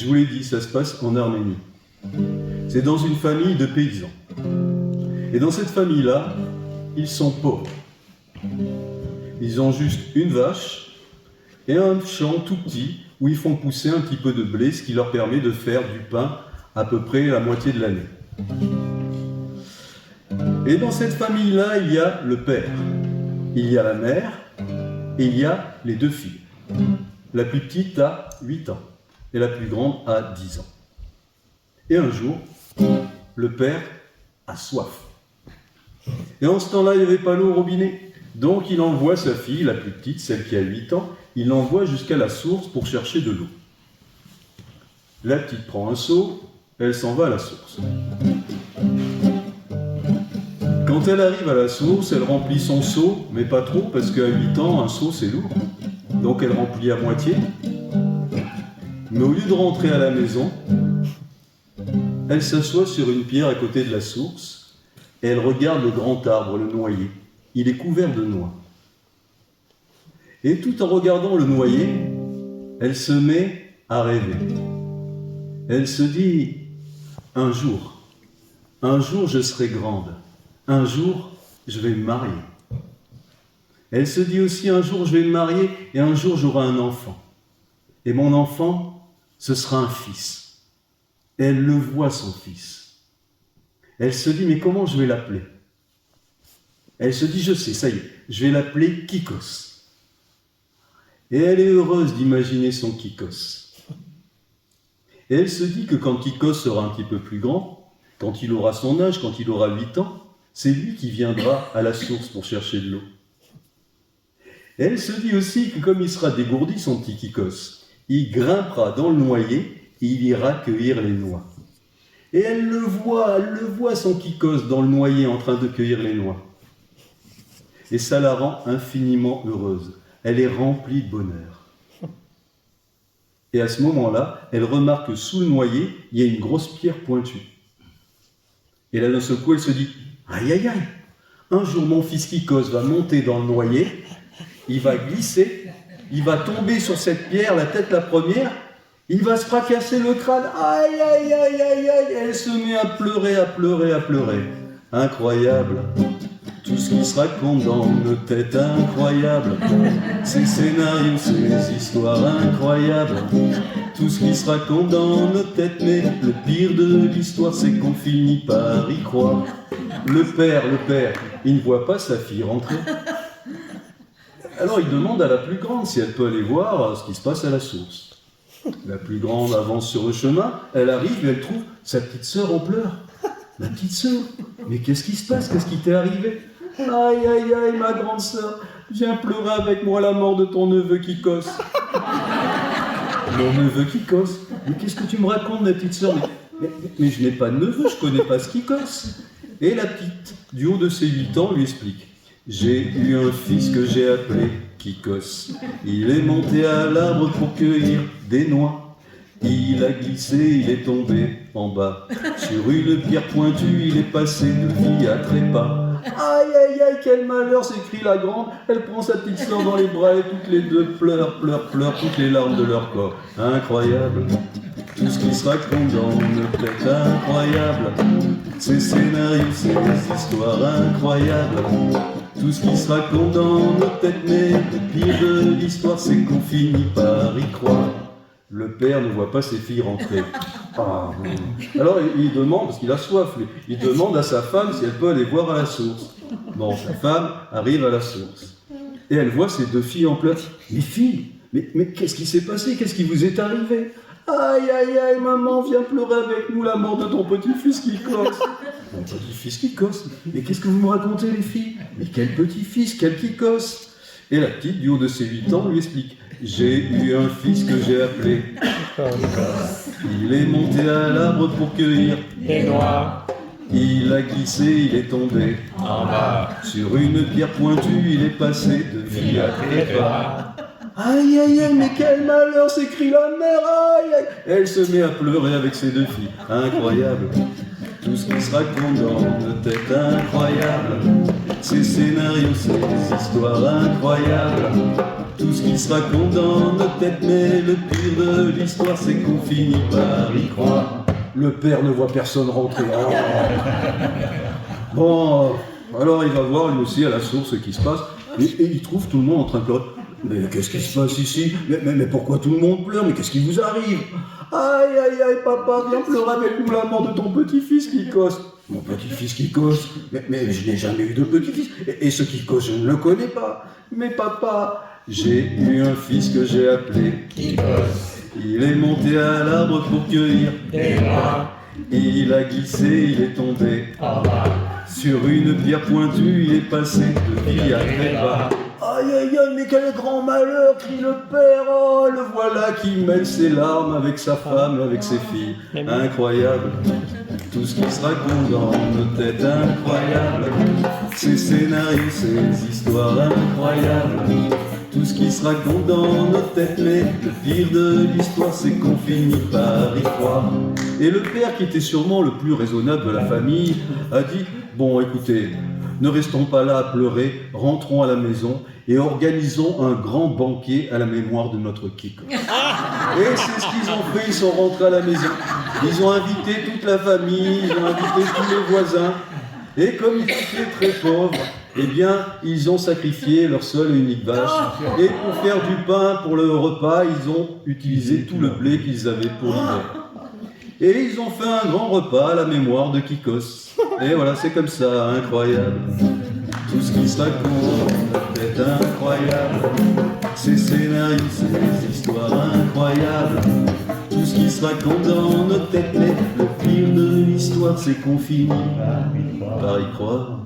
Je vous l'ai dit, ça se passe en Arménie. C'est dans une famille de paysans. Et dans cette famille-là, ils sont pauvres. Ils ont juste une vache et un champ tout petit où ils font pousser un petit peu de blé, ce qui leur permet de faire du pain à peu près la moitié de l'année. Et dans cette famille-là, il y a le père, il y a la mère et il y a les deux filles. La plus petite a 8 ans et la plus grande a 10 ans. Et un jour, le père a soif. Et en ce temps-là, il n'y avait pas l'eau au robinet. Donc il envoie sa fille, la plus petite, celle qui a 8 ans, il l'envoie jusqu'à la source pour chercher de l'eau. La petite prend un seau, elle s'en va à la source. Quand elle arrive à la source, elle remplit son seau, mais pas trop, parce qu'à 8 ans, un seau c'est lourd. Donc elle remplit à moitié. Mais au lieu de rentrer à la maison, elle s'assoit sur une pierre à côté de la source et elle regarde le grand arbre, le noyer. Il est couvert de noix. Et tout en regardant le noyer, elle se met à rêver. Elle se dit, un jour je serai grande. Un jour, je vais me marier. Elle se dit aussi, un jour, je vais me marier et un jour, j'aurai un enfant. Et mon enfant, ce sera un fils. Et elle le voit, son fils. Elle se dit, mais comment je vais l'appeler? Elle se dit, je sais, ça y est, je vais l'appeler Kikos. Et elle est heureuse d'imaginer son Kikos. Et elle se dit que quand Kikos sera un petit peu plus grand, quand il aura son âge, quand il aura 8 ans, c'est lui qui viendra à la source pour chercher de l'eau. Et elle se dit aussi que comme il sera dégourdi, son petit Kikos, il grimpera dans le noyer et il ira cueillir les noix. Et elle le voit son Kikos dans le noyer en train de cueillir les noix. Et ça la rend infiniment heureuse. Elle est remplie de bonheur. Et à ce moment-là, elle remarque que sous le noyer, il y a une grosse pierre pointue. Et là, d'un seul coup, elle se dit, aïe, aïe, aïe, un jour mon fils Kikos va monter dans le noyer, il va glisser, il va tomber sur cette pierre, la tête la première, il va se fracasser le crâne, aïe, aïe, aïe, aïe, aïe, elle se met à pleurer, à pleurer, à pleurer. Incroyable, tout ce qui se raconte dans nos têtes, incroyable, ces scénarios, ces histoires incroyables, tout ce qui se raconte dans nos têtes, mais le pire de l'histoire, c'est qu'on finit par y croire. Le père, il ne voit pas sa fille rentrer. Alors il demande à la plus grande si elle peut aller voir ce qui se passe à la source. La plus grande avance sur le chemin, elle arrive et elle trouve sa petite sœur en pleurs. Ma petite sœur, mais qu'est-ce qui se passe? Qu'est-ce qui t'est arrivé? Aïe, aïe, aïe, ma grande sœur, viens pleurer avec moi la mort de ton neveu Kikos. Mon neveu Kikos? Mais qu'est-ce que tu me racontes, ma petite sœur? Mais je n'ai pas de neveu, je connais pas ce Kikos. Et la petite, du haut de ses 8 ans, lui explique. J'ai eu un fils que j'ai appelé Kikos. Il est monté à l'arbre pour cueillir des noix. Il a glissé, il est tombé en bas. Sur une pierre pointue, il est passé de vie à trépas. Aïe, aïe, aïe, quel malheur, s'écrie la grande. Elle prend sa petite sœur dans les bras et toutes les deux pleurent, toutes les larmes de leur corps. Incroyable, tout ce qui se raconte dans nos têtes, incroyable. Ces scénarios, ces histoires incroyables. Tout ce qui se raconte dans nos têtes, mais le pire de l'histoire, c'est qu'on finit par y croire. Le père ne voit pas ses filles rentrer. Ah, alors il demande, parce qu'il a soif, il demande à sa femme si elle peut aller voir à la source. Bon, sa femme arrive à la source. Et elle voit ses 2 filles en pleurs. Les filles, mais qu'est-ce qui s'est passé? Qu'est-ce qui vous est arrivé? Aïe, aïe, aïe, maman, viens pleurer avec nous la mort de ton petit-fils Kikos. Mon petit-fils Kikos? Mais qu'est-ce que vous me racontez, les filles? Mais quel petit-fils, quel Kikos? Et la petite, du haut de ses 8 ans, lui explique. J'ai eu un fils que j'ai appelé Kikos. Il est monté à l'arbre pour cueillir des noix. Il a glissé, il est tombé En bas. sur une pierre pointue, il est passé de vie à trépas. Aïe, aïe, aïe, mais quel malheur, s'écrie la mère, aïe, aïe. Elle se met à pleurer avec ses 2 filles. Incroyable. Tout ce qui se raconte dans nos têtes, incroyable. Ces scénarios, ces histoires incroyables. tout ce qui se raconte dans nos têtes, mais le pire de l'histoire, c'est qu'on finit par y croire. Le père ne voit personne rentrer. Oh. Bon, alors il va voir lui aussi à la source ce qui se passe, et il trouve tout le monde en train de pleurer. Mais qu'est-ce qui se passe ici? Mais pourquoi tout le monde pleure? Mais qu'est-ce qui vous arrive? Aïe, aïe, aïe, papa, viens pleurer avec nous la mort de ton petit-fils Kikos. Mon petit-fils Kikos? Mais je n'ai jamais eu de petit-fils. Et ce Kikos, je ne le connais pas. Mais papa, j'ai eu un fils que j'ai appelé Kikos. Il est monté à l'arbre pour cueillir Des noix. Il a glissé, il est tombé. En bas. Sur une pierre pointue, il est passé de vie à très bas. aïe, aïe, aïe, mais quel grand malheur, crie le père. Oh, Le voilà qui mêle ses larmes avec sa femme et avec ses filles. Incroyable, tout ce qui se raconte dans nos têtes, incroyable. Ces scénarios, ces histoires incroyables. Tout ce qui se raconte dans nos têtes, mais le pire de l'histoire, c'est qu'on finit par y croire. Et le père, qui était sûrement le plus raisonnable de la famille, a dit « Bon, écoutez, ne restons pas là à pleurer, rentrons à la maison et organisons un grand banquet à la mémoire de notre Kiko. » Et c'est ce qu'ils ont fait, ils sont rentrés à la maison. Ils ont invité toute la famille, ils ont invité tous les voisins. Et comme ils étaient très pauvres, eh bien, ils ont sacrifié leur seule et unique vache. Et pour faire du pain pour le repas, ils ont utilisé tout le blé qu'ils avaient pour l'hiver. Et ils ont fait un grand repas à la mémoire de Kikos. Et voilà, c'est comme ça, incroyable. Tout ce qui se raconte est incroyable. Ces scénarios, ces histoires incroyables. Tout ce qui se raconte dans nos têtes, mais le pire de l'histoire, c'est qu'on finit par y croire.